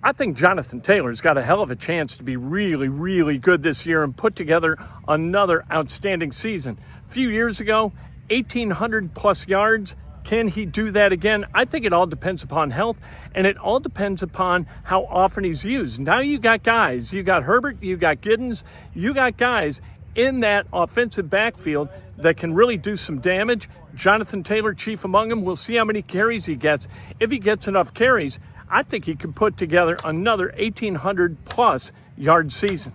I think Jonathan Taylor's got a hell of a chance to be really, really good this year and put together another outstanding season. A few years ago, 1,800 plus yards. Can he do that again? I think it all depends upon health, and it all depends upon how often he's used. Now you got guys. You got Herbert, you got Giddens, you got guys in that offensive backfield that can really do some damage. Jonathan Taylor, chief among them. We'll see how many carries he gets. If he gets enough carries, I think he could put together another 1,800 plus yard season.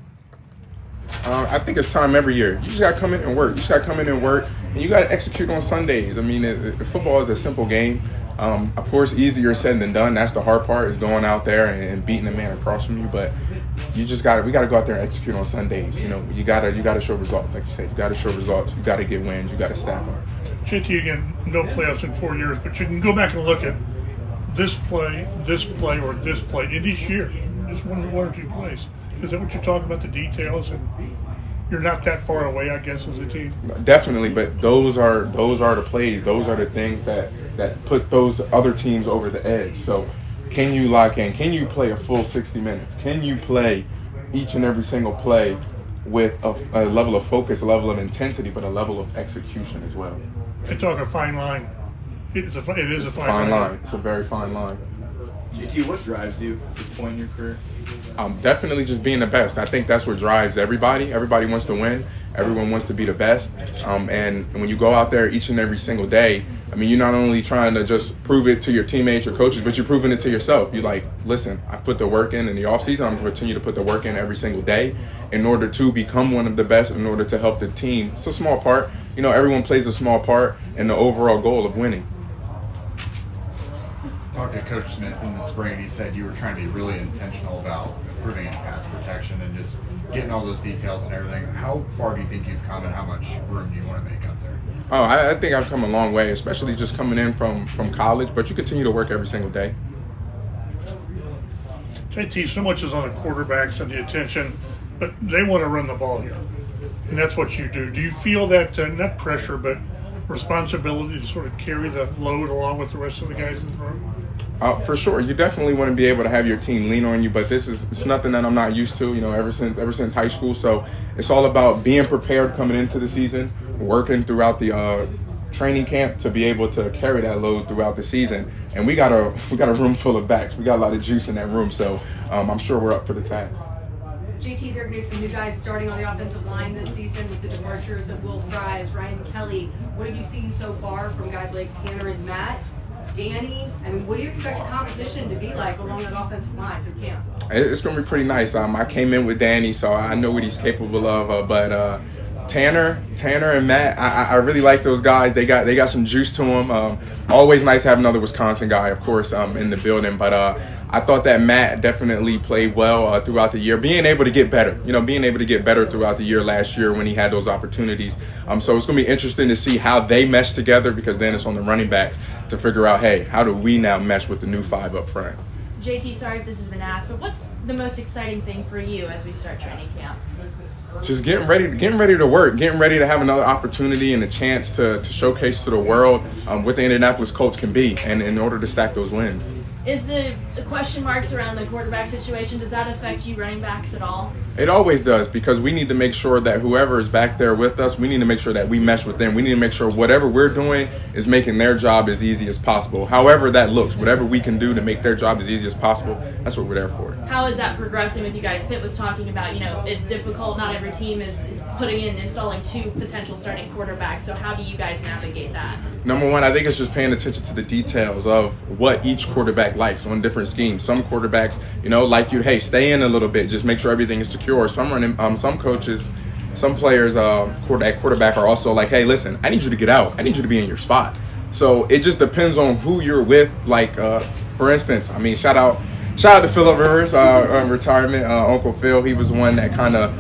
I think it's time every year. You just got to come in and work. You just got to come in and work, and you got to execute on Sundays. I mean, football is a simple game. Of course, easier said than done. That's the hard part, is going out there and beating the man across from you. But we got to go out there and execute on Sundays. You know, you got to show results, like you said. You got to show results. You got to get wins. You got to stack them. JT, again, no playoffs in 4 years, but you can go back and look at this play, or this play in each year. Just one or two plays. Is that what you're talking about, the details? And you're not that far away, I guess, as a team. Definitely, but those are the plays. Those are the things that put those other teams over the edge. So can you lock in? Can you play a full 60 minutes? Can you play each and every single play with a level of focus, a level of intensity, but a level of execution as well? They talk a fine line. It is a fine line. It's a very fine line. JT, what drives you at this point in your career? Definitely just being the best. I think that's what drives everybody. Everybody wants to win. Everyone wants to be the best. And when you go out there each and every single day, I mean, you're not only trying to just prove it to your teammates, your coaches, but you're proving it to yourself. You're like, listen, I put the work in the offseason. I'm going to continue to put the work in every single day in order to become one of the best, in order to help the team. It's a small part. You know, everyone plays a small part in the overall goal of winning. Talked to Coach Smith in the spring, and he said you were trying to be really intentional about improving in pass protection and just getting all those details and everything. How far do you think you've come, and how much room do you want to make up there? Oh, I think I've come a long way, especially just coming in from college, but you continue to work every single day. JT, so much is on the quarterbacks and the attention, but they want to run the ball here, and that's what you do. Do you feel that, not pressure, but responsibility to sort of carry the load along with the rest of the guys in the room? For sure, you definitely want to be able to have your team lean on you, but it's nothing that I'm not used to. You know, ever since high school. So it's all about being prepared coming into the season, working throughout the training camp to be able to carry that load throughout the season. And we got a room full of backs. We got a lot of juice in that room, so I'm sure we're up for the task. JT, there are going to be some new guys starting on the offensive line this season with the departures of Will Fries, Ryan Kelly. What have you seen so far from guys like Tanner and Matt? Danny, I mean, what do you expect the competition to be like along that offensive line through camp? It's going to be pretty nice. I came in with Danny, so I know what he's capable of. But Tanner and Matt, I really like those guys. They got some juice to them. Always nice to have another Wisconsin guy, of course, in the building. But I thought that Matt definitely played well throughout the year, being able to get better. You know, being able to get better throughout the year last year when he had those opportunities. So it's going to be interesting to see how they mesh together, because then it's on the running backs to figure out, hey, how do we now mesh with the new five up front? JT, sorry if this has been asked, but what's the most exciting thing for you as we start training camp? Just getting ready to work, getting ready to have another opportunity and a chance to showcase to the world what the Indianapolis Colts can be, and in order to stack those wins. Is the question marks around the quarterback situation, does that affect you running backs at all? It always does, because we need to make sure that whoever is back there with us, we need to make sure that we mesh with them. We need to make sure whatever we're doing is making their job as easy as possible. However that looks, whatever we can do to make their job as easy as possible, that's what we're there for. How is that progressing with you guys? Pitt was talking about, it's difficult. Not every team is installing two potential starting quarterbacks. So how do you guys navigate that? Number one, I think it's just paying attention to the details of what each quarterback likes on different schemes. Some quarterbacks, like you, hey, stay in a little bit, just make sure everything is secure. Some coaches, some players, quarterback are also like, hey, listen, I need you to get out. I need you to be in your spot. So it just depends on who you're with. Like, for instance, shout out to Phillip Rivers, retirement, Uncle Phil. He was the one that kind of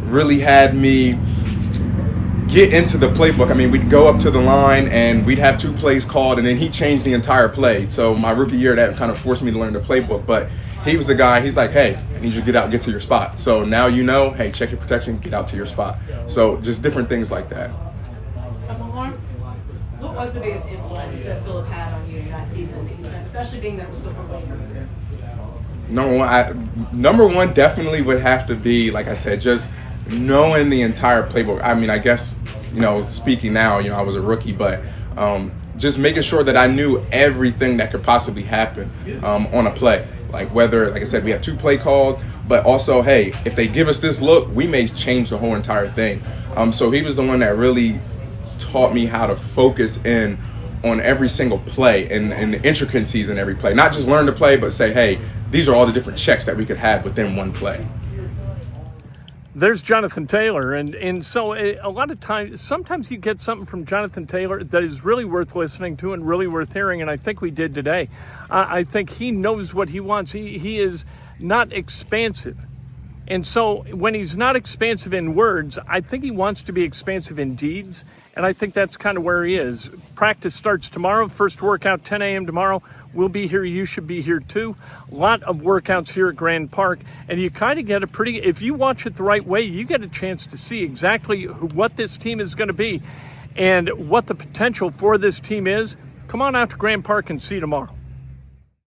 really had me get into the playbook. We'd go up to the line and we'd have two plays called, and then he changed the entire play. So my rookie year, that kind of forced me to learn the playbook. But he was the guy, he's like, hey, I need you to get out, get to your spot. So now hey, check your protection, get out to your spot. So just different things like that. What was the biggest influence that Phillip had on you last season that you said, especially being that was so late in your career? Number one definitely would have to be, like I said, just knowing the entire playbook. I mean, I guess, speaking now, I was a rookie, but just making sure that I knew everything that could possibly happen on a play. Like I said, we have 2 play called, but also, hey, if they give us this look, we may change the whole entire thing. So he was the one that really taught me how to focus in on every single play and the intricacies in every play. Not just learn the play, but say, hey, these are all the different checks that we could have within one play. There's Jonathan Taylor, and so a lot of times, sometimes you get something from Jonathan Taylor that is really worth listening to and really worth hearing, and I think we did today. I think he knows what he wants. He is not expansive. And so when he's not expansive in words, I think he wants to be expansive in deeds, and I think that's kind of where he is. Practice starts tomorrow, first workout 10 a.m. tomorrow. We'll be here. You should be here too. A lot of workouts here at Grand Park, and you kind of get if you watch it the right way, you get a chance to see exactly what this team is going to be and what the potential for this team is. Come on out to Grand Park and see tomorrow.